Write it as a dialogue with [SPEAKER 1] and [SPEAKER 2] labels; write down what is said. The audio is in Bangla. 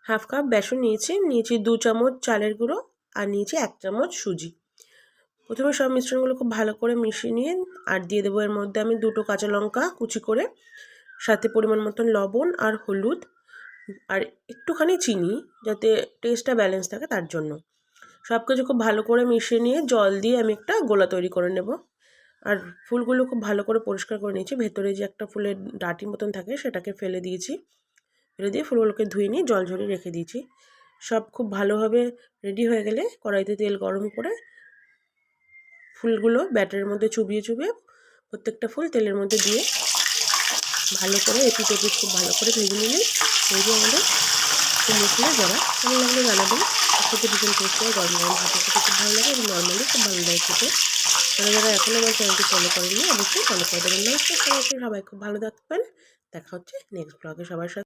[SPEAKER 1] হাফ কাপ বেসন নিয়েছি 2 চামচ চালের গুঁড়ো আর নিয়েছি 1 চামচ সুজি। প্রথমে সব মিশ্রণগুলো খুব ভালো করে মিশিয়ে নিয়ে আর দিয়ে দেবো এর মধ্যে আমি 2টো কাঁচা লঙ্কা কুচি করে, সাথে পরিমাণ মতন লবণ আর হলুদ আর একটুখানি চিনি, যাতে টেস্টটা ব্যালেন্স থাকে তার জন্য। সব কিছু খুব ভালো করে মিশিয়ে নিয়ে জল দিয়ে আমি একটা গোলা তৈরি করে নেব। আর ফুলগুলো খুব ভালো করে পরিষ্কার করে নিয়েছি, ভেতরে যে একটা ফুলের ডাঁটি মতন থাকে সেটাকে ফেলে দিয়েছি। ফেলে দিয়ে ফুলগুলোকে ধুয়ে নিয়ে জল ঝরিয়ে রেখে দিয়েছি। সব খুব ভালোভাবে রেডি হয়ে গেলে কড়াইতে তেল গরম করে ফুলগুলো ব্যাটারের মধ্যে চুবিয়ে প্রত্যেকটা ফুল তেলের মধ্যে দিয়ে ভালো করে এপিট ওপিট খুব ভালো করে ভেজে নিলেই ভেজে আমাদের কুমড়ো ফুলের বড়া। কেমন লাগলো জানাবেন। খেতে ভীষণ টেস্টি হয়, গরম গরম ভাতের খেতে খুব ভালো লাগে এবং নর্মালি খুব ভালো লাগে খেতে। যারা এখনও আমার চ্যানেলটি ফলো করেননি অবশ্যই ফলো করে দেবেন। নমস্কার সবাইকে, সবাই খুব ভালো থাকবেন। দেখা হচ্ছে নেক্সট ব্লগে সবার সাথে।